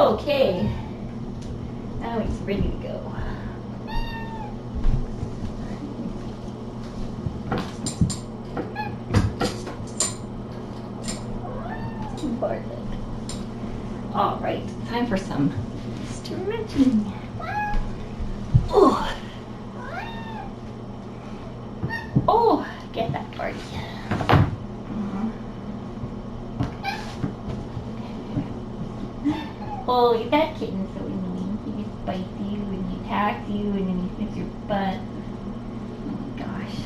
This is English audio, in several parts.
Okay. Now he's ready to go. All right, time for some stretching. Oh, oh, get that party. Oh, look at that kitten, so annoying. He just bites you and he attacks you and then he sniffs your butt. Oh my gosh.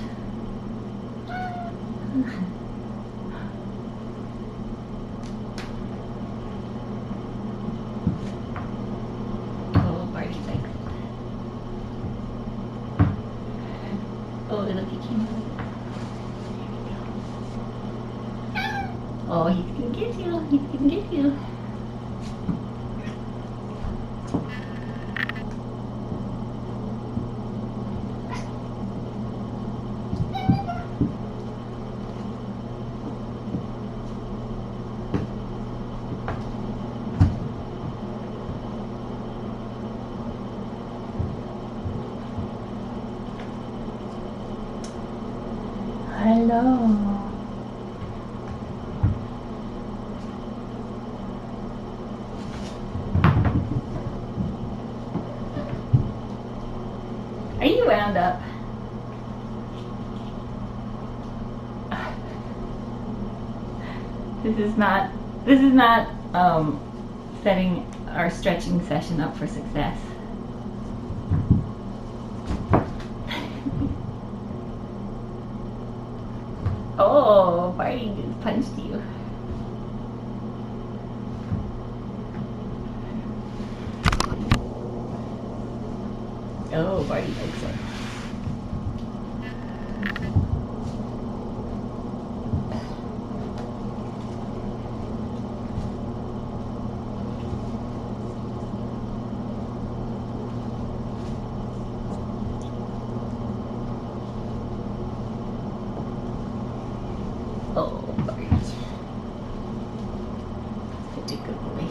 Oh, Barty likes it. Oh, look at him. Oh, he's gonna get you. He's gonna get you. Hello. Are you wound up? This is not setting our stretching session up for success. Oh, Barty just punched you. Oh, Barty likes it. Oh, Barty. Such a good boy.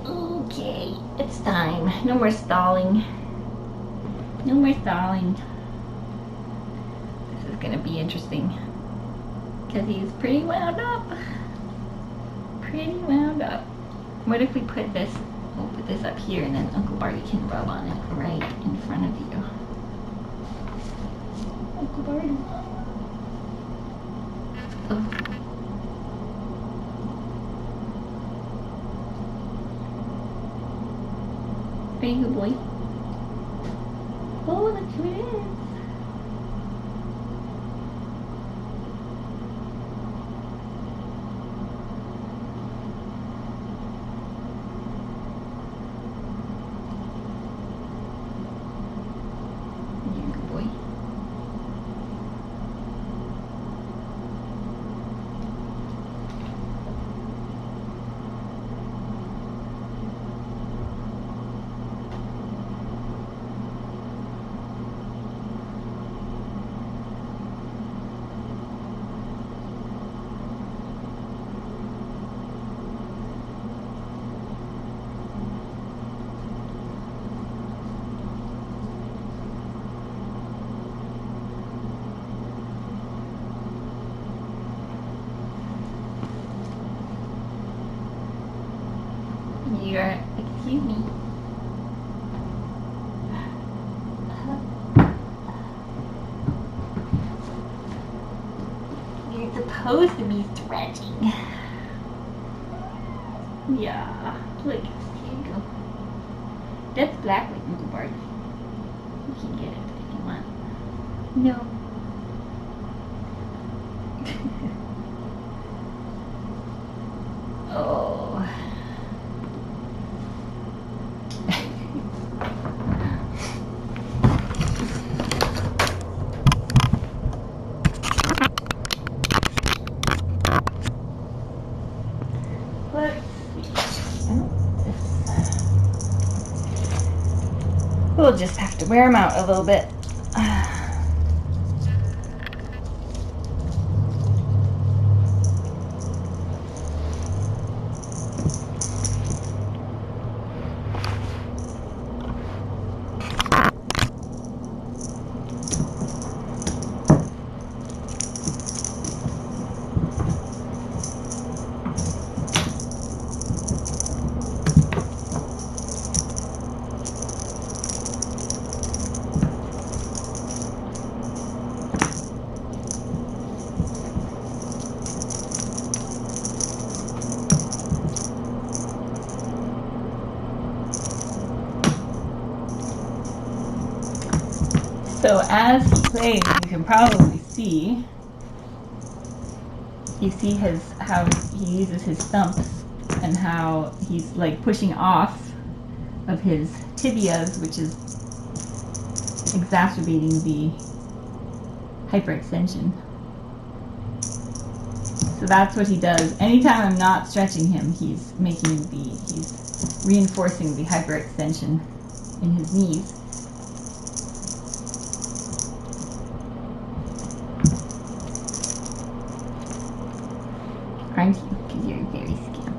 Okay, it's time. No more stalling. No more stalling. This is gonna be interesting because he's pretty wound up. Pretty wound up. What if we put this, we'll put this up here and then Uncle Barty can rub on it right in front of you. Uncle Barty. Oh. Very good boy. Oh, look who it is. You're a good boy. You're, excuse me. You're supposed to be stretching. Yeah, look, here you go. That's black with Uncle Barty. You can get it if you want. No. Oh. we'll just have to wear him out a little bit. So as he plays, you can probably see, how he uses his thumps and how he's like pushing off of his tibias, which is exacerbating the hyperextension. So that's what he does. Anytime I'm not stretching him, he's reinforcing the hyperextension in his knees. Aren't you? Because you're very scampy.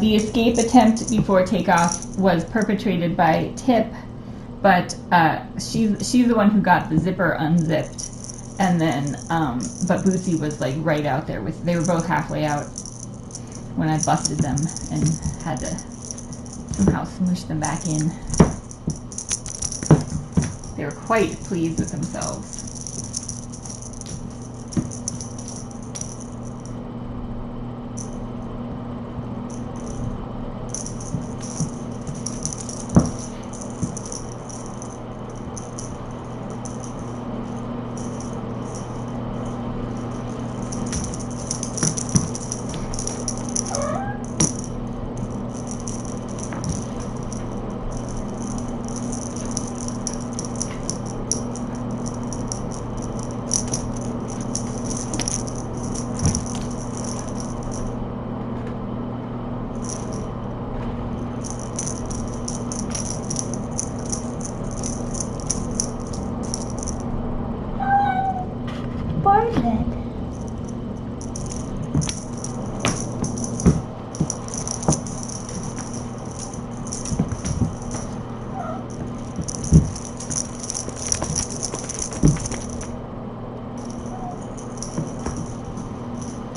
The escape attempt before takeoff was perpetrated by Tip, but she's the one who got the zipper unzipped, and then but Bootsy was like right out there with. They were both halfway out when I busted them and had to somehow smoosh them back in. They were quite pleased with themselves.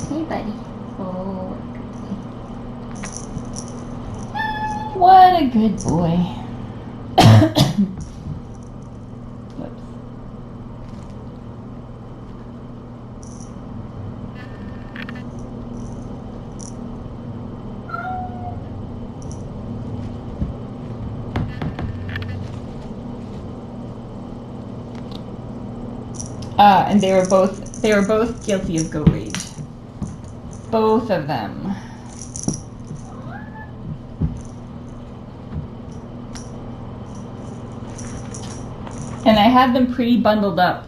Hey, buddy. Oh, what a good boy. Whoops. And they were both guilty of goat rage. Both of them. And I had them pretty bundled up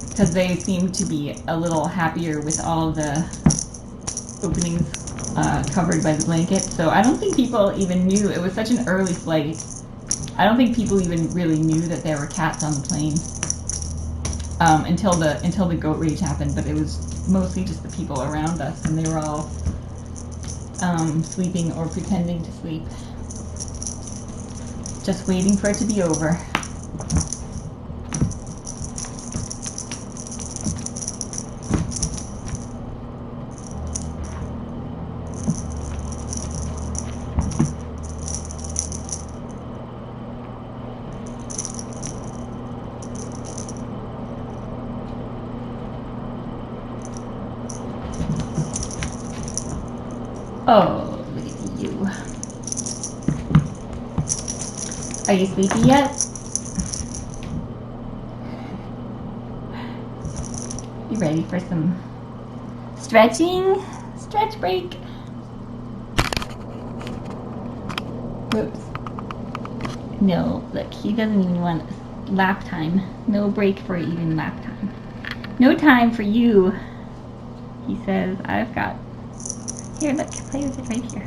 because they seemed to be a little happier with all the openings covered by the blanket. So I don't think people even knew. It was such an early flight. I don't think people even really knew that there were cats on the plane until the goat rage happened. But it was mostly just the people around us, and they were all sleeping or pretending to sleep, just waiting for it to be over. Oh, look at you. Are you sleepy yet? You ready for some stretching? Stretch break. Whoops. No, look, he doesn't even want lap time. No break for even lap time. No time for you. He says, I've got... Here, look, play with it right here.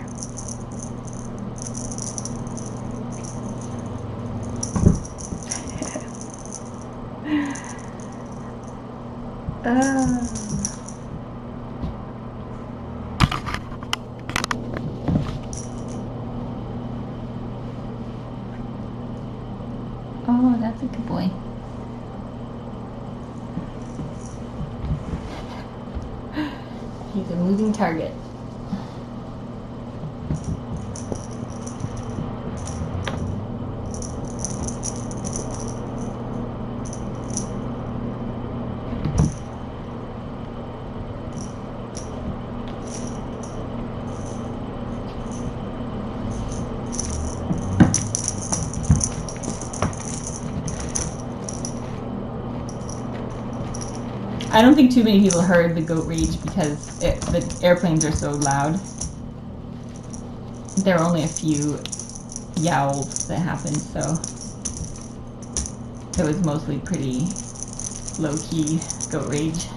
Oh, that's a good boy. He's a moving target. I don't think too many people heard the goat rage because the airplanes are so loud. There are only a few yowls that happened, so it was mostly pretty low-key goat rage.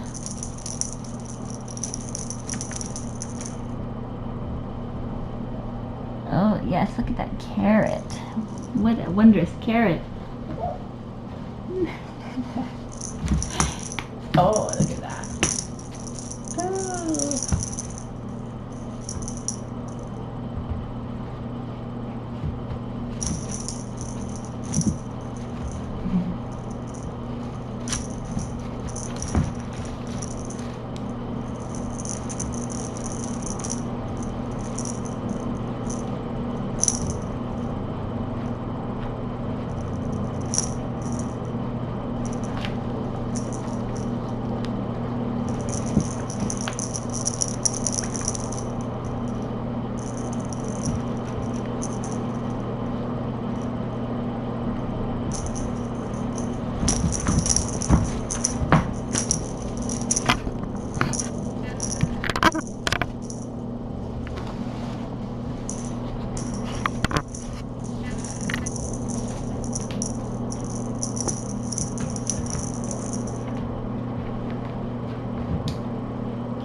Oh yes, look at that carrot. What a wondrous carrot. Oh, look at that. Oh.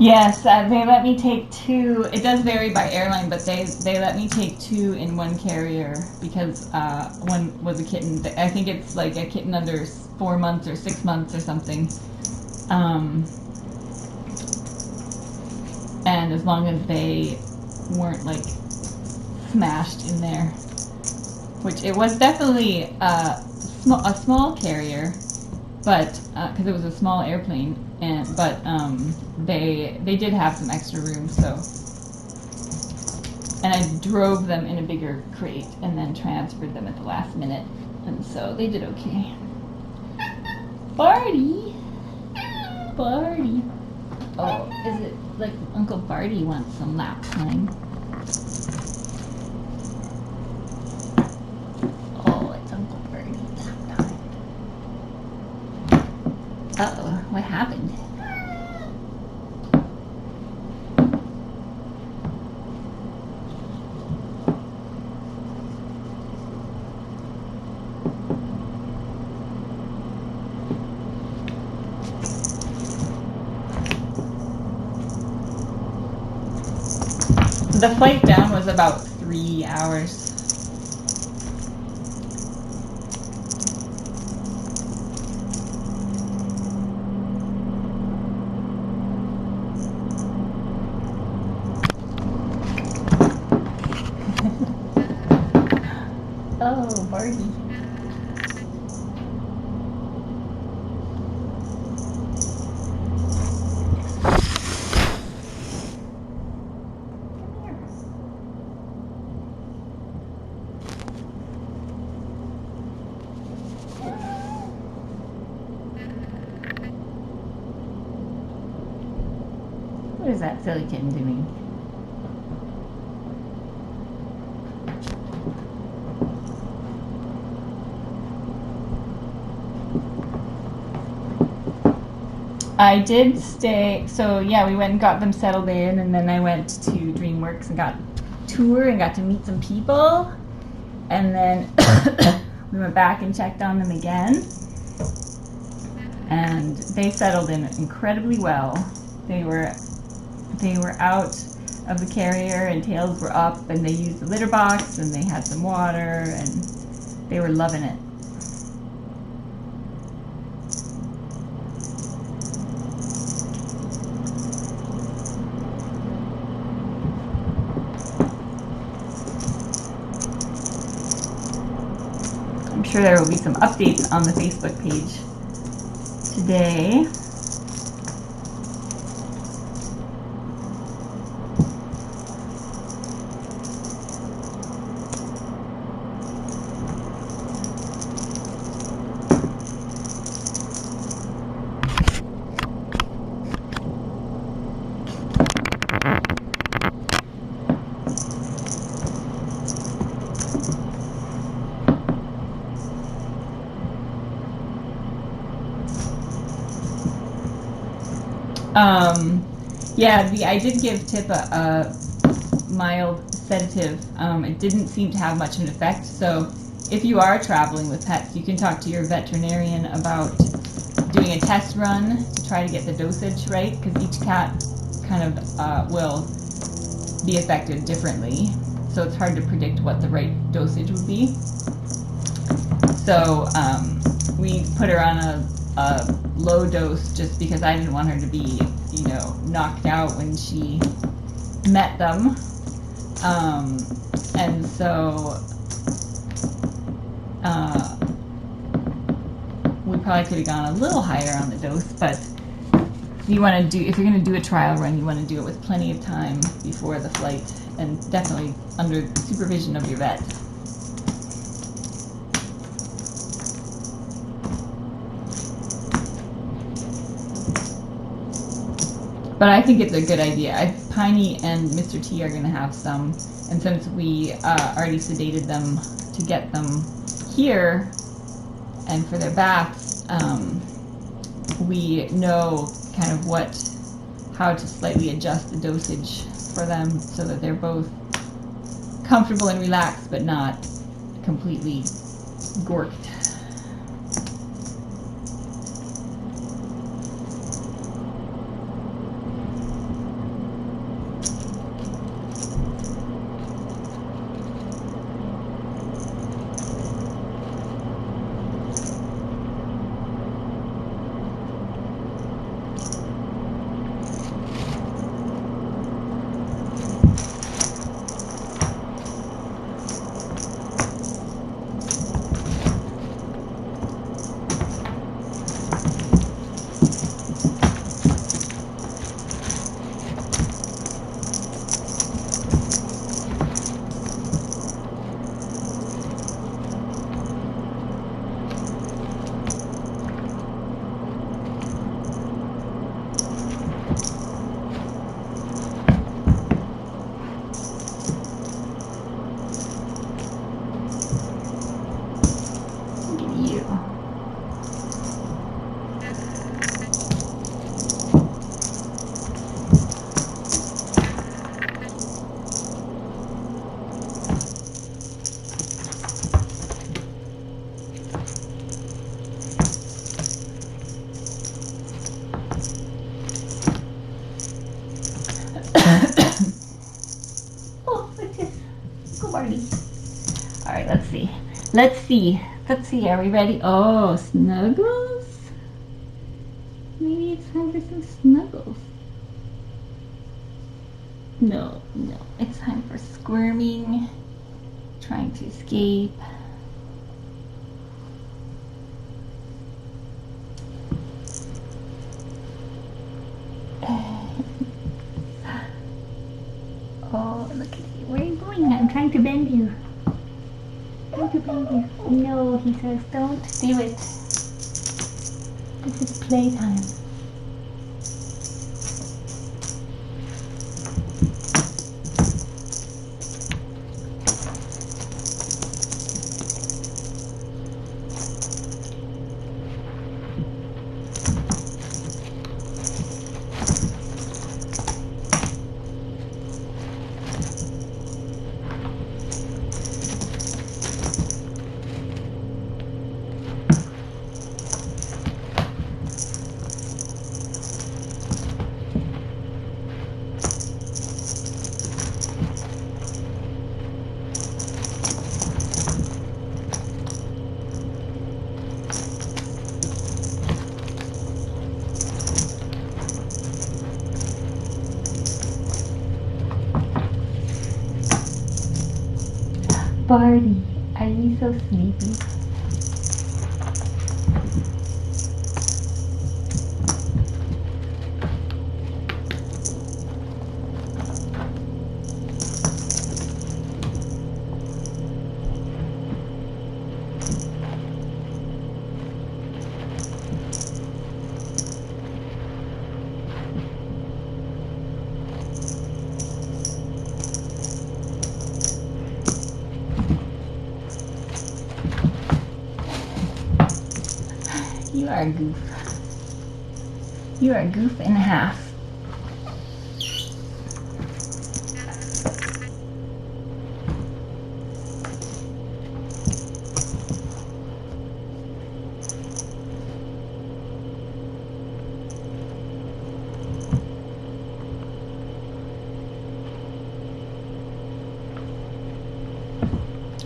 Yes, they let me take 2. It does vary by airline, but they let me take 2 in one carrier because one was a kitten. I think it's like a kitten under 4 months or 6 months or something. And as long as they weren't like smashed in there, which it was definitely a small carrier, but because it was a small airplane. But they did have some extra room, so, and I drove them in a bigger crate and then transferred them at the last minute, and so they did okay. Barty! Barty! Oh, is it like Uncle Barty wants some lap time? Oh, it's Uncle Barty lap time. Uh-oh, what happened? The flight down was about 3 hours. Oh, Barty. What is that silly kitten doing? I did stay, so yeah, we went and got them settled in, and then I went to DreamWorks and got a tour and got to meet some people, and then we went back and checked on them again, and they settled in incredibly well. They were out of the carrier and tails were up, and they used the litter box, and they had some water, and they were loving it. I'm sure there will be some updates on the Facebook page today. Yeah, I did give Tip a mild sedative. It didn't seem to have much of an effect. So if you are traveling with pets, you can talk to your veterinarian about doing a test run to try to get the dosage right, because each cat kind of will be affected differently. So it's hard to predict what the right dosage would be. So we put her on a low dose just because I didn't want her to be, knocked out when she met them. And so we probably could have gone a little higher on the dose, but if you're going to do a trial run, you want to do it with plenty of time before the flight, and definitely under supervision of your vet. But I think it's a good idea. Piney and Mr. T are going to have some, and since we already sedated them to get them here and for their baths, we know kind of how to slightly adjust the dosage for them so that they're both comfortable and relaxed, but not completely gorked. Alright, let's see, are we ready? Oh, snuggles? Maybe it's time for some snuggles. No, it's time for squirming, trying to escape. Oh, look at you. Where are you going? I'm trying to bend you. No, he says, don't do it. This is playtime. Barty, are you so sleepy? You are a goof. You are a goof and a half.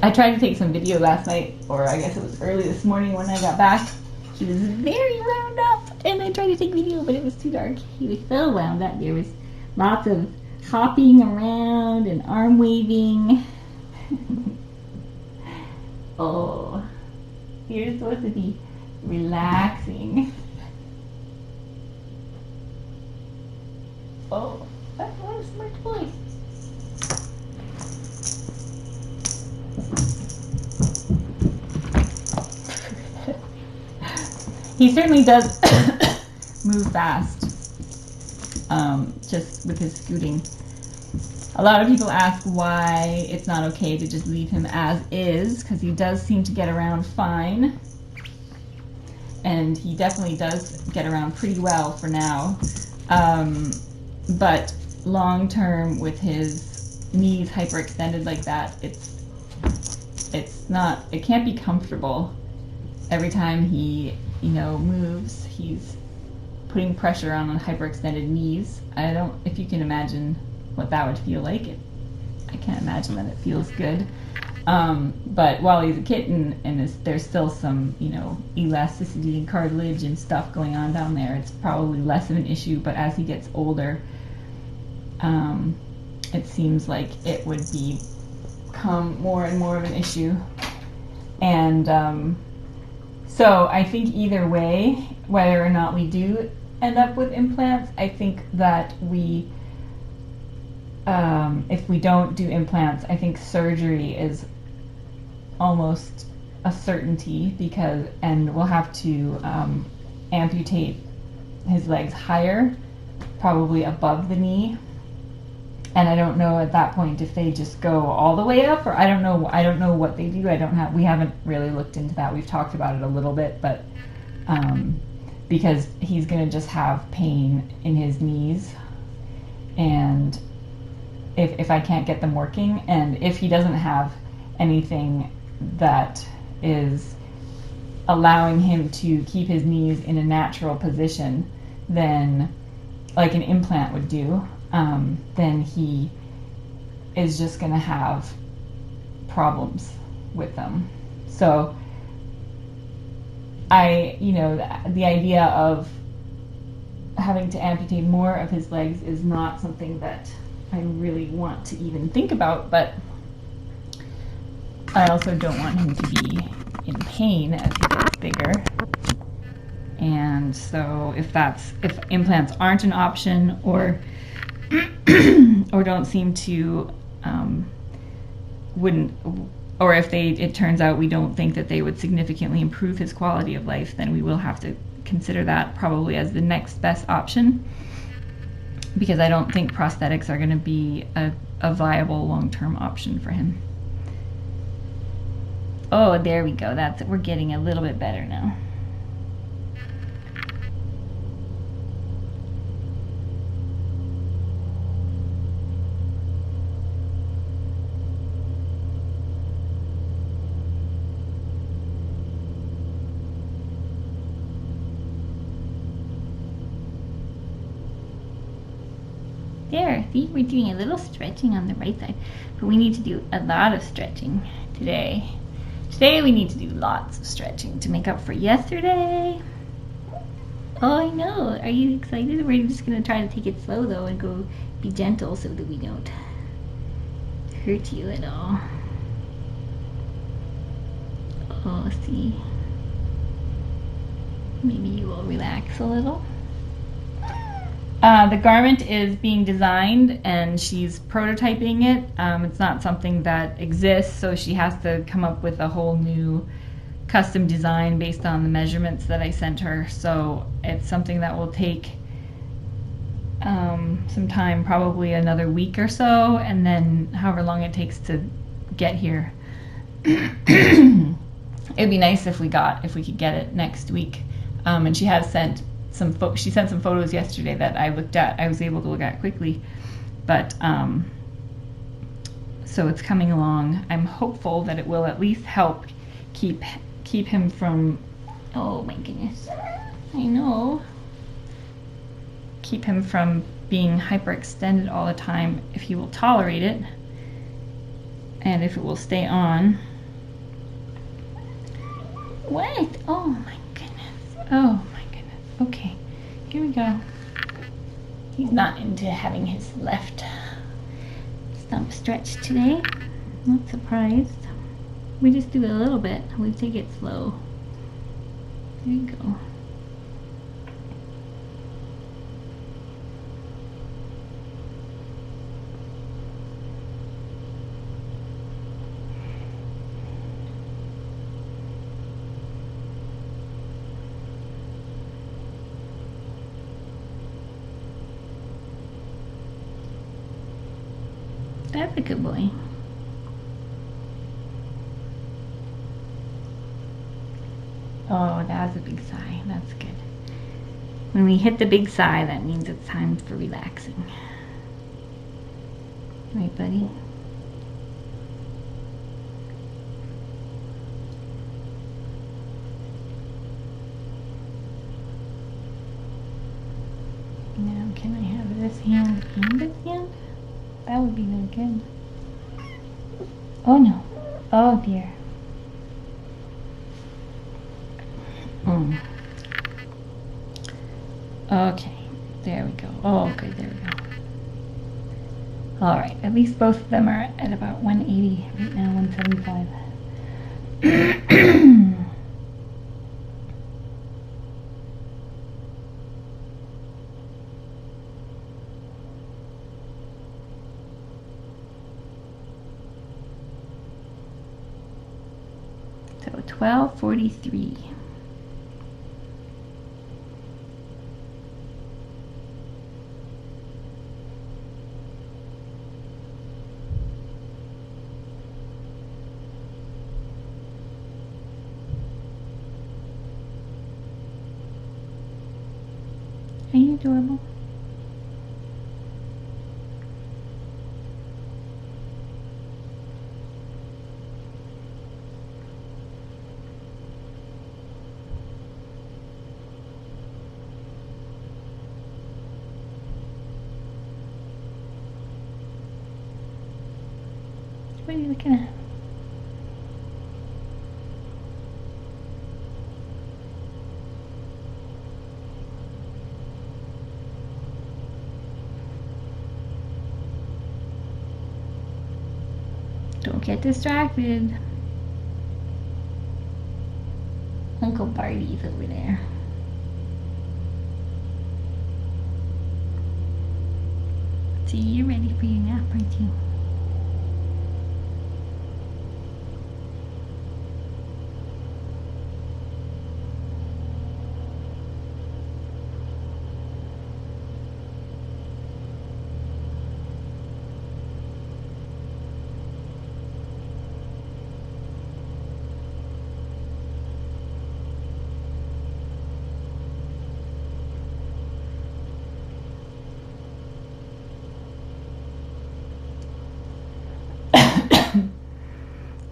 I tried to take some video last night, or I guess it was early this morning when I got back. He was very wound up, and I tried to take video, but it was too dark. He was so wound up. There was lots of hopping around and arm waving. Oh, you're supposed to be relaxing. Oh, that's what a smart boy. He certainly does move fast, just with his scooting. A lot of people ask why it's not okay to just leave him as is, because he does seem to get around fine. And he definitely does get around pretty well for now. But long term, with his knees hyperextended like that, it can't be comfortable. Every time he moves, he's putting pressure on hyperextended knees. If you can imagine what that would feel like. I can't imagine that it feels good. But while he's a kitten and there's still some, elasticity and cartilage and stuff going on down there, it's probably less of an issue. But as he gets older, it seems like it would become more and more of an issue. And so I think either way, whether or not we do end up with implants, I think that if we don't do implants, I think surgery is almost a certainty, and we'll have to amputate his legs higher, probably above the knee. And I don't know at that point if they just go all the way up, or I don't know what they do. We haven't really looked into that. We've talked about it a little bit, but because he's gonna just have pain in his knees, and if I can't get them working, and if he doesn't have anything that is allowing him to keep his knees in a natural position, then like an implant would do, then he is just going to have problems with them. So the idea of having to amputate more of his legs is not something that I really want to even think about, but I also don't want him to be in pain as he gets bigger. And so if implants aren't an option, or don't seem to or if it turns out we don't think that they would significantly improve his quality of life, then we will have to consider that probably as the next best option, because I don't think prosthetics are going to be a viable long-term option for him. Oh, there we go. We're getting a little bit better now. There, see, we're doing a little stretching on the right side, but we need to do a lot of stretching today. Today we need to do lots of stretching to make up for yesterday. Oh, I know. Are you excited? We're just going to try to take it slow, though, and go be gentle so that we don't hurt you at all. We'll see. Maybe you will relax a little. The garment is being designed and she's prototyping it. It's not something that exists, so she has to come up with a whole new custom design based on the measurements that I sent her. So it's something that will take some time, probably another week or so, and then however long it takes to get here. It'd be nice if we could get it next week. And she has sent some photos yesterday that I looked at. I was able to look at quickly, but so it's coming along. I'm hopeful that it will at least help keep him from. Oh my goodness. I know. Keep him from being hyperextended all the time if he will tolerate it, and if it will stay on. What? Oh my goodness. Oh my goodness. Okay, here we go. He's not into having his left Stump stretch today. Not surprised. We just do a little bit. We take it slow. There you go. That's a good boy. Oh, that was a big sigh. That's good. When we hit the big sigh, that means it's time for relaxing. Right, buddy? Now, can I have this hand and this hand? That would be really good. Oh no. Oh dear. Okay. There we go. Oh, good. There we go. All right. At least both of them are at about 180 right now, 175. So 12:43. Are you adorable? What are you looking at? Don't get distracted. Uncle Barty's over there. See, you're ready for your nap, aren't you?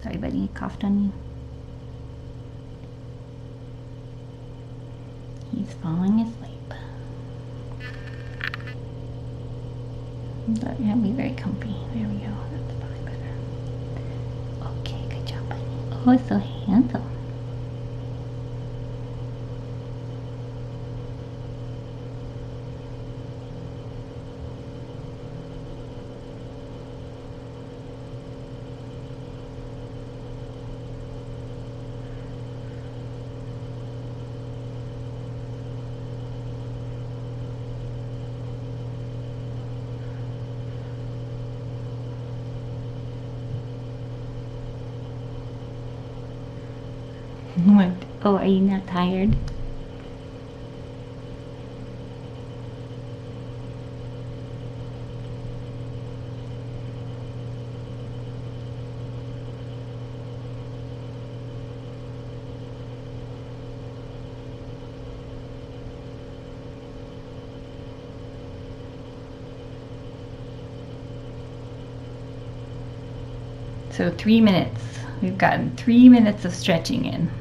Sorry, buddy, I coughed on you. He's falling asleep. But yeah, be very comfy. There we go. That's probably better. Okay, good job, buddy. Oh, so handsome. What? Oh, are you not tired? So 3 minutes. We've gotten 3 minutes of stretching in.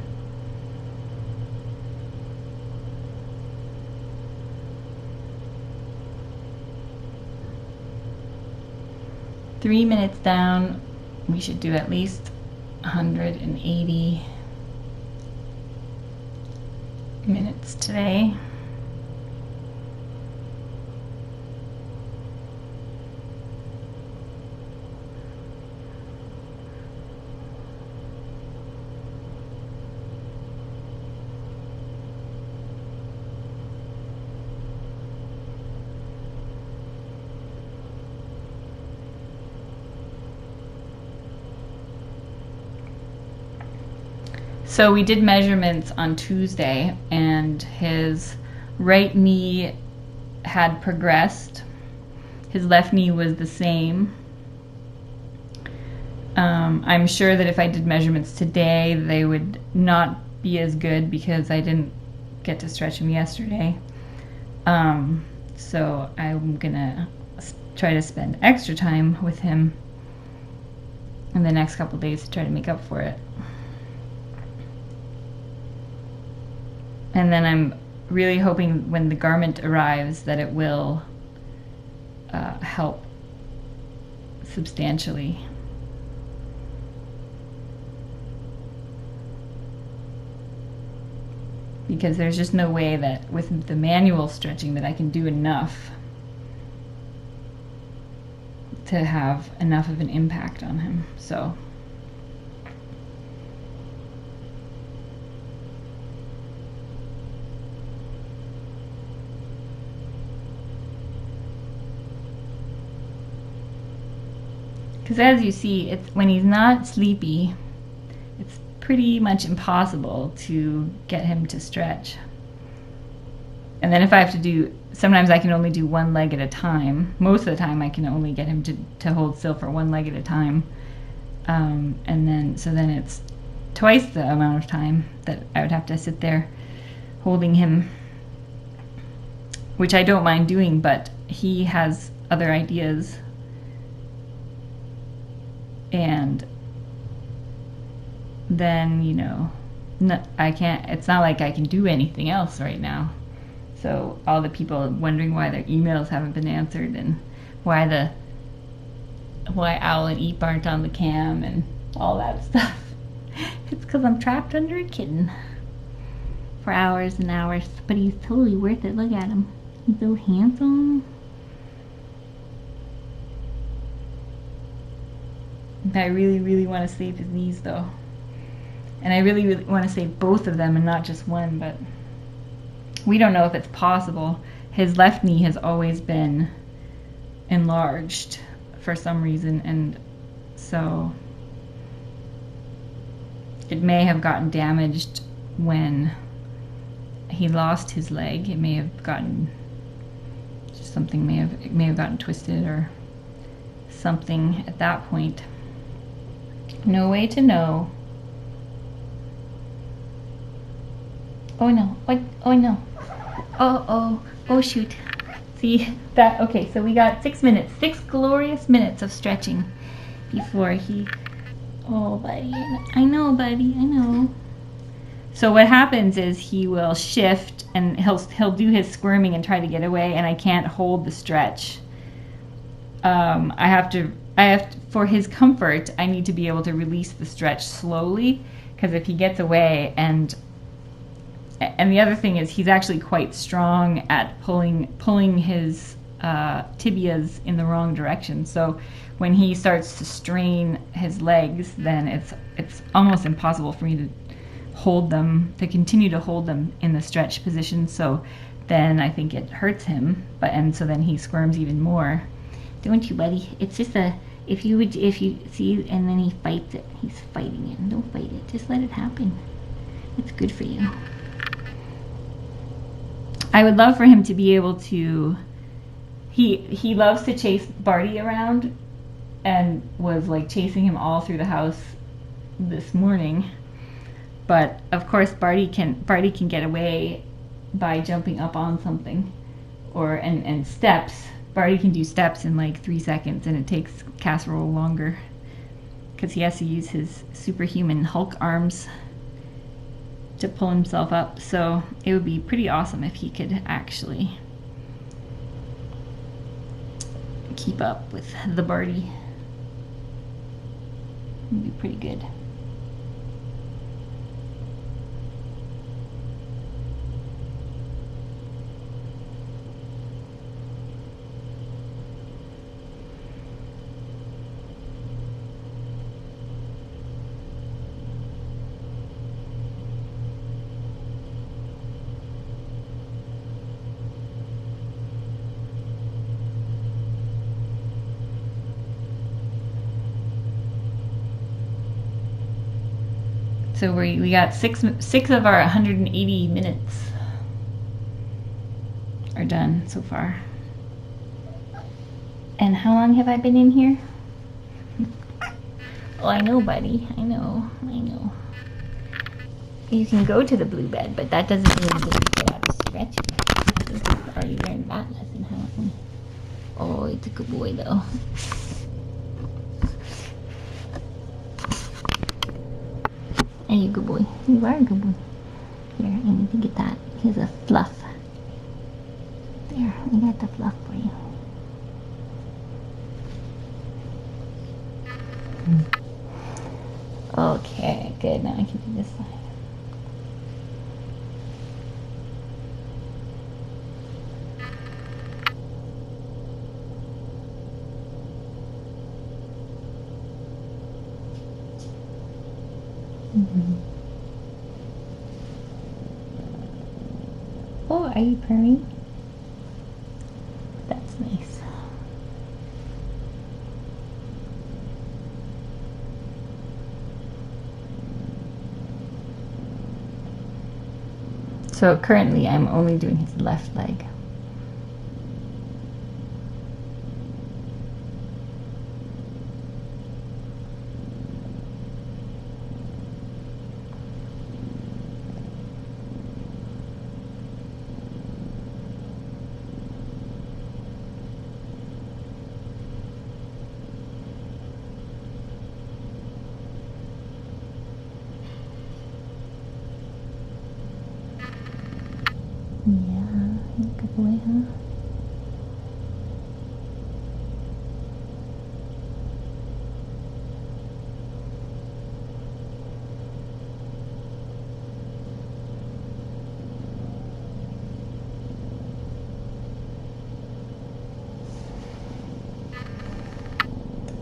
Three minutes down, we should do at least 180 minutes today. So we did measurements on Tuesday, and his right knee had progressed. His left knee was the same. I'm sure that if I did measurements today, they would not be as good because I didn't get to stretch him yesterday. So I'm gonna try to spend extra time with him in the next couple days to try to make up for it. And then I'm really hoping when the garment arrives that it will help substantially. Because there's just no way that with the manual stretching that I can do enough to have enough of an impact on him. So because as you see, it's when he's not sleepy, it's pretty much impossible to get him to stretch. And then if I have to do, sometimes I can only do one leg at a time. Most of the time I can only get him to hold still for one leg at a time. And then it's twice the amount of time that I would have to sit there holding him, which I don't mind doing, but he has other ideas. And then, you know, I can't, it's not like I can do anything else right now. So all the people wondering why their emails haven't been answered and why Owl and Eep aren't on the cam and all that stuff. It's because I'm trapped under a kitten for hours and hours. But he's totally worth it. Look at him. He's so handsome. I really, really want to save his knees though. And I really, really want to save both of them and not just one, but we don't know if it's possible. His left knee has always been enlarged for some reason, and so it may have gotten damaged when he lost his leg. It may have gotten, something may have gotten twisted or something at that point. No way to know. Oh no, what? Oh no. Oh shoot. See that? Okay, so we got 6 minutes, 6 glorious minutes of stretching before he, oh buddy, I know buddy, I know. So what happens is he will shift and he'll do his squirming and try to get away, and I can't hold the stretch. I have to, for his comfort, I need to be able to release the stretch slowly, because if he gets away, and the other thing is he's actually quite strong at pulling his tibias in the wrong direction. So when he starts to strain his legs, then it's almost impossible for me to continue to hold them in the stretch position. So then I think it hurts him, and so then he squirms even more. Don't you, buddy? It's just if you see, and then he fights it. He's fighting it. Don't fight it. Just let it happen. It's good for you. I would love for him to be able to. He loves to chase Barty around, and was like chasing him all through the house this morning. But of course, Barty can get away by jumping up on something, or and steps. Barty can do steps in like 3 seconds, and it takes Casserole longer because he has to use his superhuman Hulk arms to pull himself up. So it would be pretty awesome if he could actually keep up with the Barty. It'd be pretty good. So we got six of our 180 minutes are done so far. And how long have I been in here? Oh, I know, buddy. I know. You can go to the blue bed, but that doesn't mean that you get out of stretching. I think we've already learned that lesson, haven't we? Oh, it's a good boy, though. Are you a good boy? You are a good boy. Here, I need to get that. Here's a fluff. There, I got the fluff for you. Okay, good. Now I can do this side. Oh, are you purring? That's nice. So currently I'm only doing his left leg. Yeah, good boy, huh?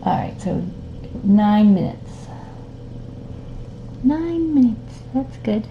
Alright, so 9 minutes. 9 minutes, that's good.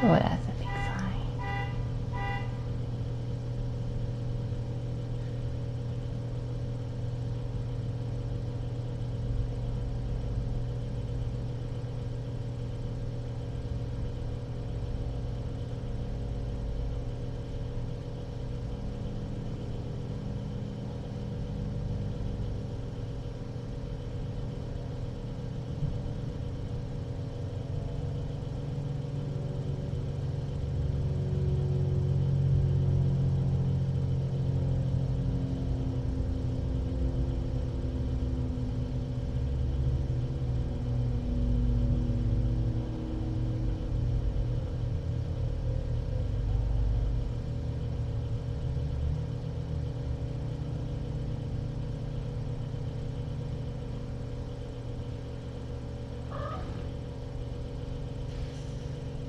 Oh, that's a big sigh.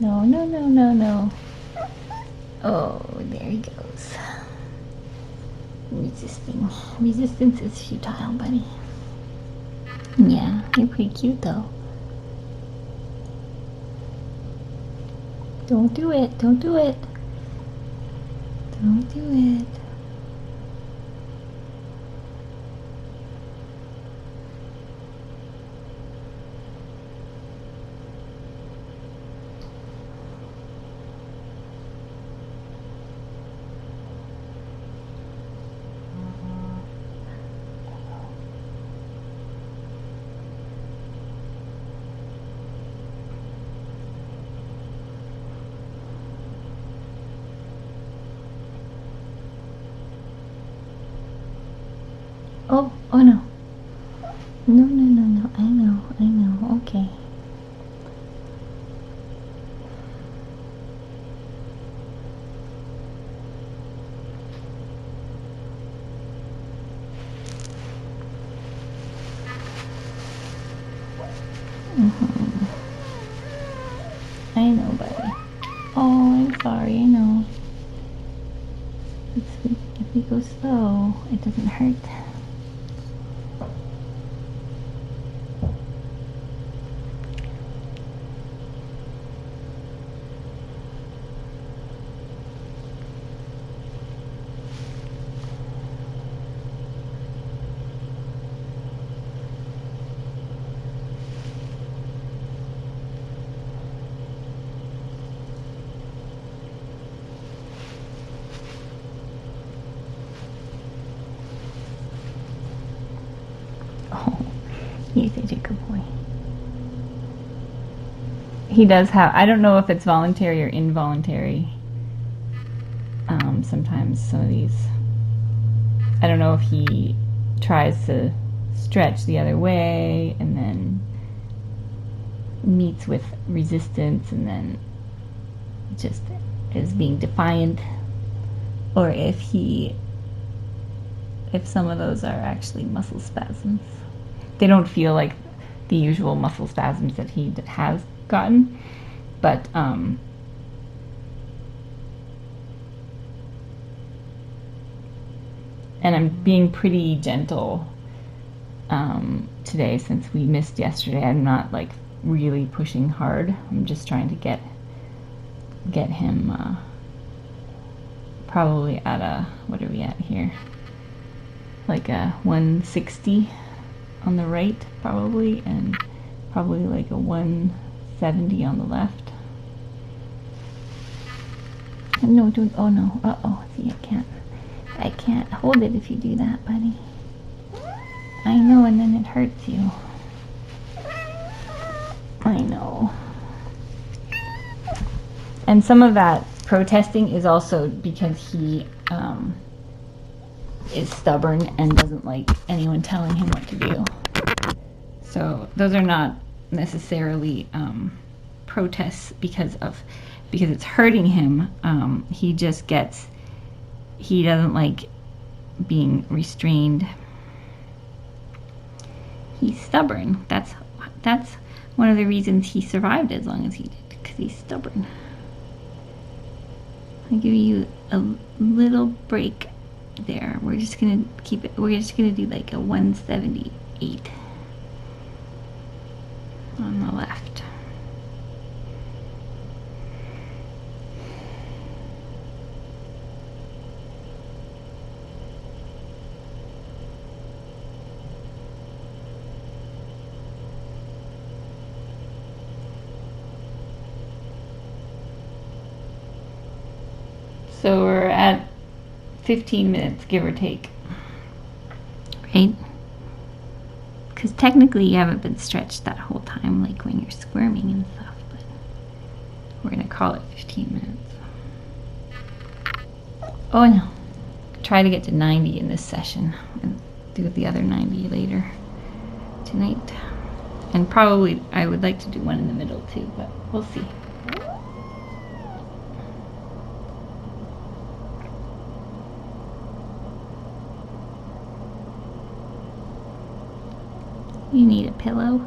No, no, no, no, no. Oh, there he goes. Resisting. Resistance is futile, buddy. Yeah, you're pretty cute though. Don't do it. Don't do it. Don't do it. Oh, oh no. No, no, no, no. I know. Okay. I know, buddy. Oh, I'm sorry. I know. If we go slow, it doesn't hurt. Oh, he's such a good boy. He does have, I don't know if it's voluntary or involuntary. Sometimes some of these, I don't know if he tries to stretch the other way and then meets with resistance and then just is being defiant, or if some of those are actually muscle spasms. They don't feel like the usual muscle spasms that he has gotten, but and I'm being pretty gentle today since we missed yesterday. I'm not like really pushing hard. I'm just trying to get him probably at a, what are we at here? Like a 160 on the right probably, and probably like a 170 on the left. No, don't. Oh no. Uh-oh. See, I can't hold it if you do that, buddy. I know, and then it hurts you. I know. And some of that protesting is also because he is stubborn and doesn't like anyone telling him what to do. So those are not necessarily protests because it's hurting him. He doesn't like being restrained. He's stubborn. That's one of the reasons he survived as long as he did, because he's stubborn. I'll give you a little break there. We're just gonna keep it. We're just gonna do like a 178 on the left. So we're at 15 minutes, give or take. Right? Because technically you haven't been stretched that whole time, like when you're squirming and stuff, but we're going to call it 15 minutes. Oh no. Try to get to 90 in this session and do the other 90 later tonight. And probably I would like to do one in the middle too, but we'll see. You need a pillow?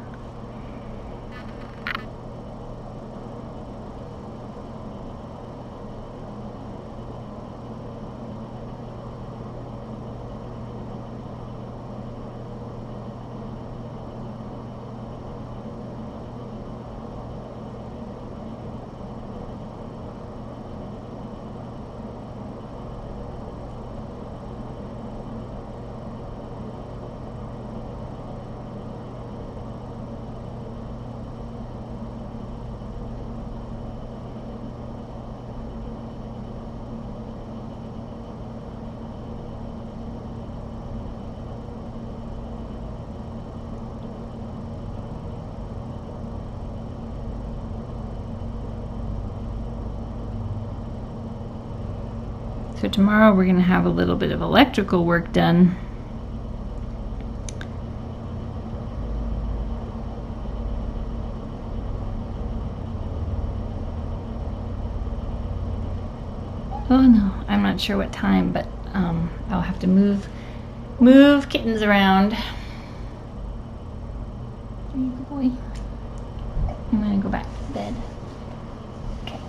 So tomorrow we're going to have a little bit of electrical work done. Oh no, I'm not sure what time, but I'll have to move Kittens around. There you go, boy. I'm gonna go back to bed. Okay.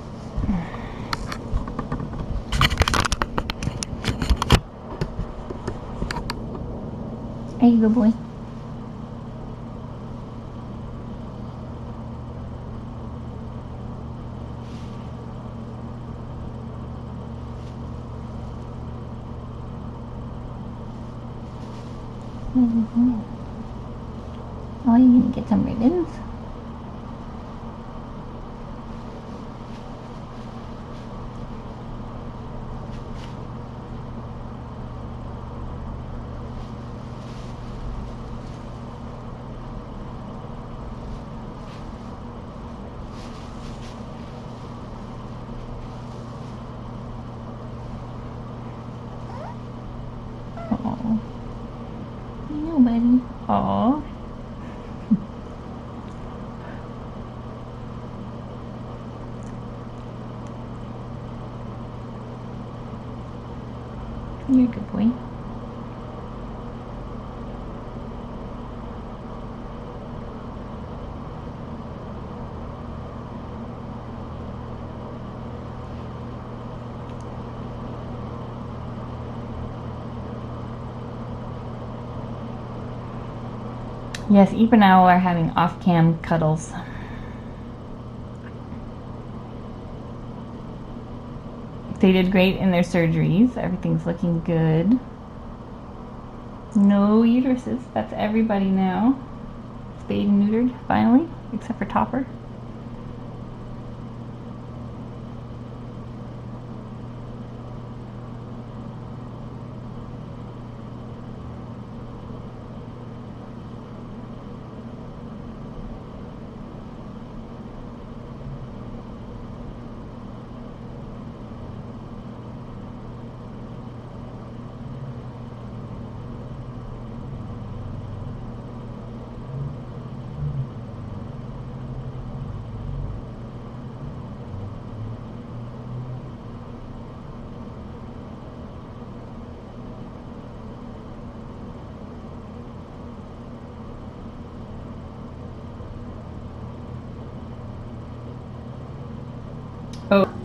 There you go, boy. Oh, you gonna get some ribbons? Oh, no, buddy. Oh. You're a good boy. Yes, Eve and Owl are having off-cam cuddles. They did great in their surgeries. Everything's looking good. No uteruses. That's everybody now. Spayed and neutered, finally, except for Topper. Oh.